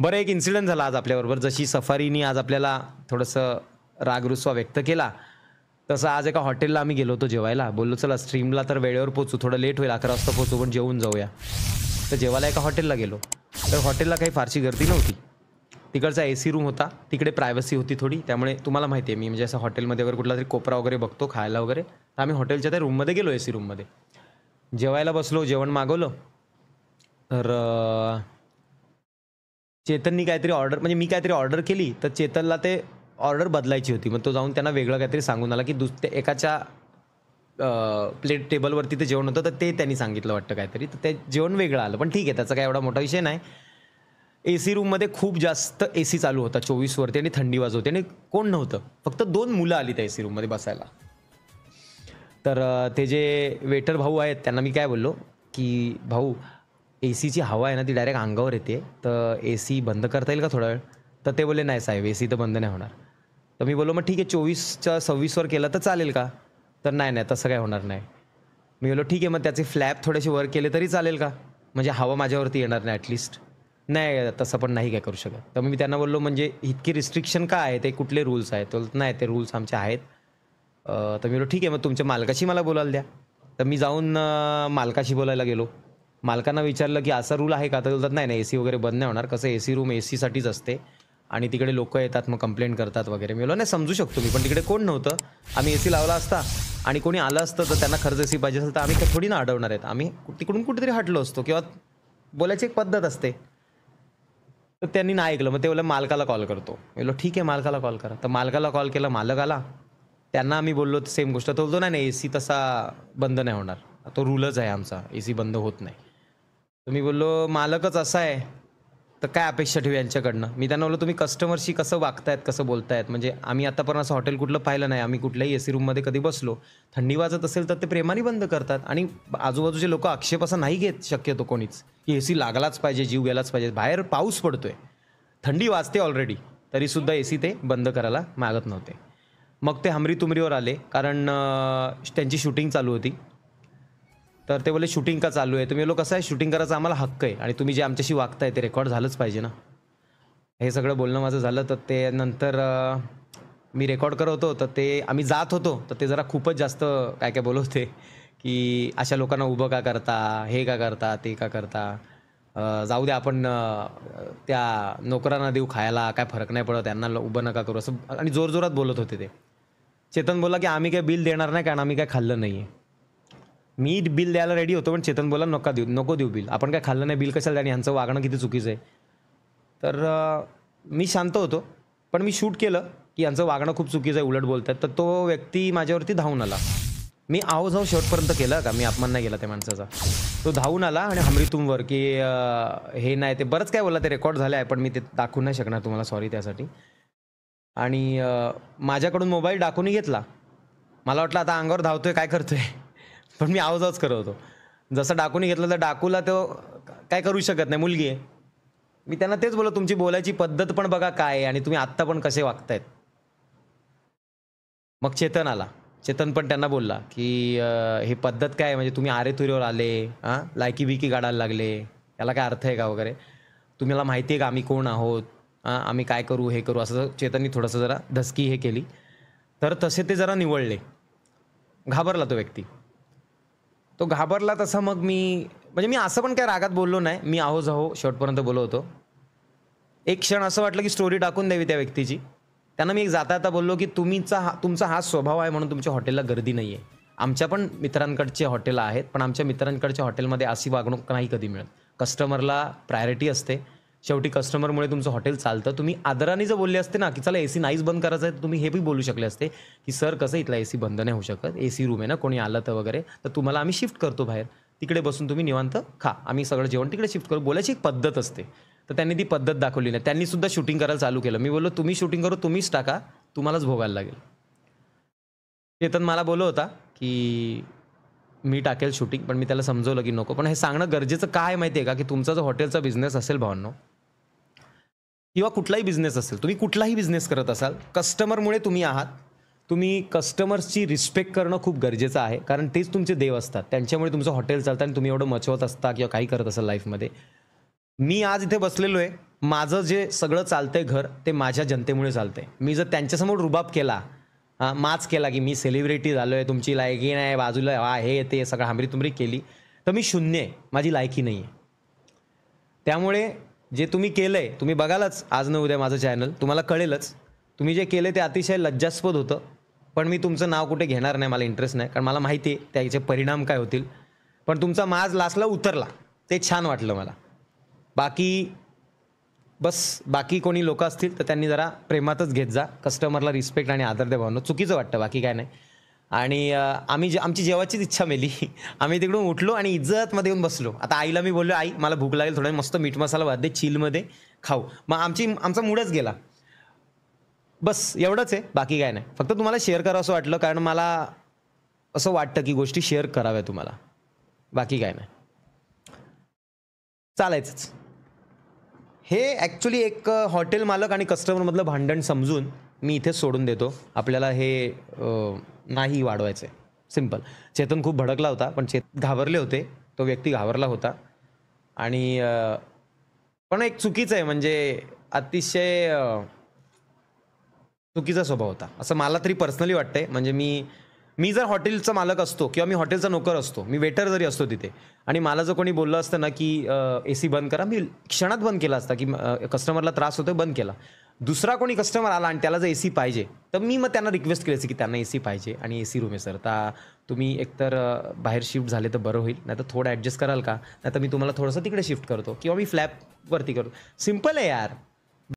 बरं, एक इन्सिडेंट झाला आज आपल्याबरोबर. जशी सफारीनी आज आपल्याला थोडंसं राग-रुसवा व्यक्त केला, तसं आज एका हॉटेलला आम्ही गेलो होतो जेवायला. बोललो चला स्ट्रीमला तर वेळेवर पोहोचू, थोडं लेट होईल, 11 वाजता पोहोचू, पण जेवून जाऊया. तर जेवायला एका हॉटेलला गेलो. तर हॉटेलला काही फारशी गर्दी नव्हती. तिकडचा एसी रूम होता, तिकडे प्रायव्हसी होती थोडी. त्यामुळे तुम्हाला माहिती आहे, मी म्हणजे असं हॉटेलमध्ये वगैरे कुठला तरी कोपरा वगैरे बघतो खायला वगैरे. तर आम्ही हॉटेलच्या त्या रूममध्ये गेलो, एसी रूममध्ये. जेवायला बसलो, जेवण मागवलं. तर चेतननी काहीतरी ऑर्डर, म्हणजे मी काहीतरी ऑर्डर केली, तर चेतनला ते ऑर्डर बदलायची होती. मग तो जाऊन त्यांना वेगळं काहीतरी सांगून आला, की एकाच्या प्लेट टेबलवरती ते जेवण होतं, तर ते त्यांनी सांगितलं वाटतं काहीतरी. तर ते जेवण वेगळं आलं. पण ठीक आहे, त्याचा काही एवढा मोठा विषय नाही. एसी रूममध्ये खूप जास्त एसी चालू होता 24 वरती आणि थंडी वाजवते आणि कोण नव्हतं. फक्त 2 मुलं आली त्या एसी रूममध्ये बसायला. तर ते जे वेटर भाऊ आहेत त्यांना मी काय बोललो, की भाऊ एसीची हवा आहे ना ती डायरेक्ट अंगावर येते, तर एसी बंद करता येईल का थोडा वेळ? तर ते बोलले नाही साहेब, एसी तर बंद नाही होणार. तर मी बोललो मग ठीक आहे 24च्या 26वर केलं तर चालेल का? तर नाही तसं काय होणार नाही. मी बोललो ठीक आहे, मग त्याचे फ्लॅप थोडेसे वर केले तरी चालेल का? म्हणजे हवा माझ्यावरती येणार नाही ॲटलिस्ट. नाही तसं पण नाही काय करू शकत. तर मी त्यांना बोललो म्हणजे इतकी रिस्ट्रिक्शन का आहे, ते कुठले रूल्स आहेत? तर नाही ते रूल्स आमचे आहेत. तर मी बोललो ठीक आहे, मग तुमच्या मालकाशी मला बोलायला द्या. तर मी जाऊन मालकाशी बोलायला गेलो. मालकांना विचारलं की असा रूल आहे का? तर बोलतात नाही एसी वगैरे बंद नाही होणार, कसं एसी रूम एसीसाठीच असते आणि तिकडे लोकं येतात मग कंप्लेंट करतात वगैरे. मी बोललो नाही समजू शकतो मी, पण तिकडे कोण नव्हतं. आम्ही एसी लावला असता आणि कोणी आलं असतं तर त्यांना खरंच एसी पाहिजे असेल तर आम्ही थोडी ना अडवणार आहेत. आम्ही तिकडून कुठेतरी हटलो असतो किंवा बोलायची एक पद्धत असते. तर त्यांनी नाही ऐकलं. मग ते बोलले मालकाला कॉल करतो. मी बोललो ठीक आहे, मालकाला कॉल करा. तर मालकाला कॉल केला, मालक आला. त्यांना आम्ही बोललो सेम गोष्ट. तो बोलतो नाही एसी तसा बंद नाही होणार, तो रूलच आहे आमचा, एसी बंद होत नाही. तर मी बोललो मालकच असा आहे तर काय अपेक्षा ठेवू यांच्याकडनं? मी त्यांना बोललो तुम्ही कस्टमरशी कसं वागतायत, कसं बोलतायत? म्हणजे आम्ही आतापर्यंत असं हॉटेल कुठलं पाहिलं नाही. आम्ही कुठल्याही एसी रूममध्ये कधी बसलो, थंडी वाजत असेल तर ते प्रेमाने बंद करतात आणि आजूबाजूचे लोक आक्षेप असा नाही घेत शक्यतो कोणीच, की एसी लागलाच पाहिजे, जीव गेलाच पाहिजे. बाहेर पाऊस पडतोय, थंडी वाजते ऑलरेडी, तरीसुद्धा एसी ते बंद करायला मागत नव्हते. मग ते हमरी तुमरीवर आले, कारण त्यांची शूटिंग चालू होती. तर ते बोलले शूटिंग का चालू आहे? तुम्ही लोक कसं आहे, शूटिंग करायचा आम्हाला हक्क आहे आणि तुम्ही जे आमच्याशी वागताय ते रेकॉर्ड झालंच पाहिजे ना. हे सगळं बोलणं माझं झालं. तर ते नंतर मी रेकॉर्ड करत होतो, तर ते आम्ही जात होतो, तर ते जरा खूपच जास्त काय काय बोलत होते, की अशा लोकांना उभं का करता, हे का करता, ते का करता, जाऊ द्या आपण त्या नोकरांना देऊ खायला, काय फरक नाही पडत, त्यांना उभं नका करू, असं आणि जोरजोरात बोलत होते ते. चेतन बोलला की आम्ही काय बिल देणार नाही कारण आम्ही काय खाल्लं नाही आहे. मी बिल द्यायला रेडी होतो, पण चेतन बोला नको देऊ बिल, आपण काय खाल्लं नाही, बिल कशाला द्या आणि ह्यांचं वागणं किती चुकीचं आहे. तर मी शांत होतो, पण मी शूट केलं की यांचं वागणं खूप चुकीचं आहे, उलट बोलत आहेत. तर तो व्यक्ती माझ्यावरती धावून आला. मी जाऊ शेवटपर्यंत केलं का, मी अपमान नाही केला त्या माणसाचा. तो धावून आला आणि हमरी तुमवर की हे नाही ते बरंच काय बोलला, ते रेकॉर्ड झालं आहे, पण मी ते दाखवू नाही शकणार तुम्हाला, सॉरी त्यासाठी. आणि माझ्याकडून मोबाईल डाकूनही घेतला. मला वाटलं आता अंगावर धावतोय, काय करतोय, पण मी आवाजच करत होतो. जसं डाकूने घेतलं तर डाकूला तो काय करू शकत नाही, मुलगी आहे. मी त्यांना तेच बोललो तुमची बोलायची पद्धत पण बघा काय आहे आणि तुम्ही आत्ता पण कसे वागतायत. मग चेतन आला. चेतन पण त्यांना बोलला की ही पद्धत काय आहे, म्हणजे तुम्ही आरेतुरीवर आले, लायकी बिकी काढायला लागले, याला काय अर्थ आहे का वगैरे, तुम्हाला माहिती आहे का आम्ही कोण आहोत, आम्ही काय करू हे करू, असं चेतननी थोडंसं जरा धसकी हे केली. तर तसे ते जरा निवळले. घाबरला तो व्यक्ती. तो घाबरला तसा मग मी असं पण काय रागात बोललो नाही. मी जाहो शेवटपर्यंत बोललो होतो. एक क्षण असं वाटलं की स्टोरी टाकून द्यावी त्या व्यक्तीची. त्यांना मी एक जाता बोललो की तुमचा हा स्वभाव आहे म्हणून तुमच्या हॉटेलला गर्दी नाही आहे. आमच्या पण मित्रांकडचे हॉटेल आहेत, पण आमच्या मित्रांकडच्या हॉटेलमध्ये अशी वागणूक नाही कधी मिळत. कस्टमरला प्रायोरिटी असते. शेवटी कस्टमरमुळे तुमचं हॉटेल चालतं. तुम्ही आदराने जर बोलले असते ना की चला एसी नाहीच बंद करायचं आहे, तर तुम्ही हे बी बोलू शकले असते की सर कसं इथला एसी बंद नाही होऊ शकत, एसी रूम आहे ना, कोणी आलं तर वगैरे, तर तुम्हाला आम्ही शिफ्ट करतो बाहेर, तिकडे बसून तुम्ही निवांत खा, आम्ही सगळं जेवण तिकडे शिफ्ट करू. बोलायची एक पद्धत असते. तर त्यांनी ती पद्धत दाखवली नाही. त्यांनी सुद्धा शूटिंग करायला चालू केलं. मी बोललो तुम्ही शूटिंग करू, तुम्हीच टाका, तुम्हालाच भोगायला लागेल. चेतन मला बोललो होता की मी टाकेल शूटिंग, पण मी त्याला समजवलं की नको. पण हे सांगणं गरजेचं काय माहिती आहे का, की तुमचा जो हॉटेलचा बिझनेस असेल भावांनो, किंवा कुठलाही बिझनेस असेल, तुम्ही कुठलाही बिझनेस करत असाल, कस्टमरमुळे तुम्ही आहात. तुम्ही कस्टमर्सची रिस्पेक्ट करणं खूप गरजेचं आहे, कारण तेच तुमचे देव असतात. त्यांच्यामुळे तुमचं हॉटेल चालतं आणि तुम्ही एवढं मचवत असता किंवा काही करत असाल लाईफमध्ये. मी आज इथे बसलेलो आहे, माझं जे सगळं चालतंय घर ते माझ्या जनतेमुळे चालतंय. मी जर त्यांच्यासमोर रुबाब केला, माच केला की मी सेलिब्रिटी झालोय, तुमची लायकी नाही, बाजूला हे ते सगळं हमरी-तुमरी केली, तर मी शून्य आहे. माझी लायकी नाही आहे. त्यामुळे जे तुम्ही केलंय, तुम्ही बघालच आज न उद्या माझं चॅनल, तुम्हाला कळेलच. तुम्ही जे केलं ते अतिशय लज्जास्पद होतं. पण मी तुमचं नाव कुठे घेणार नाही, मला इंटरेस्ट नाही. कारण मला माहिती आहे त्याचे परिणाम काय होतील. पण तुमचा माज लास्टला उतरला, ते छान वाटलं मला. बाकी कोणी लोकं असतील तर त्यांनी जरा प्रेमातच घेत जा. कस्टमरला रिस्पेक्ट आणि आदर द्या भावना. चुकीचं वाटतं, बाकी काय नाही. आणि आमची जेवायचीच इच्छा मेली. आम्ही तिकडून उठलो आणि इज्जतमध्ये येऊन बसलो. आता आईला मी बोललो, आई मला भूक लागेल, थोडं मस्त मीठ मसाला भात दे, चिलमध्ये खाऊ. मग आमचा मूडच गेला. बस एवढंच आहे, बाकी काय नाही. फक्त तुम्हाला शेअर करावं असं वाटलं, कारण मला असं वाटतं की गोष्टी शेअर कराव्या तुम्हाला, बाकी काय नाही. चालायचंच. हे ॲक्च्युली एक हॉटेल मालक आणि कस्टमरमधलं भांडण समजून मी इथेच सोडून देतो. आपल्याला हे नाही वाढवायचं आहे, सिम्पल. चेतन खूप भडकला होता, पण घाबरले होते, तो व्यक्ती घाबरला होता. आणि पण एक चुकीचं आहे, म्हणजे अतिशय चुकीचा स्वभाव होता, असं मला तरी पर्सनली वाटतंय. म्हणजे मी जर हॉटेलचा मालक असतो किंवा मी हॉटेलचा नोकर असतो, मी वेटर जरी असतो तिथे, आणि मला जर कोणी बोललं असतं ना की AC बंद करा, मी क्षणात बंद केला असता. की कस्टमरला त्रास होतोय, बंद केला. दुसरा कोणी कस्टमर आला आणि त्याला जर AC पाहिजे, तर मी मग त्यांना रिक्वेस्ट केली की त्यांना AC पाहिजे आणि AC रूम आहे सर, तर तुम्ही एकतर बाहेर शिफ्ट झाले तर बरं होईल, नाही तर थोडं ॲडजस्ट कराल का, नाही तर मी तुम्हाला थोडंसं तिकडे शिफ्ट करतो किंवा मी फ्लॅपवरती करतो. सिम्पल आहे यार.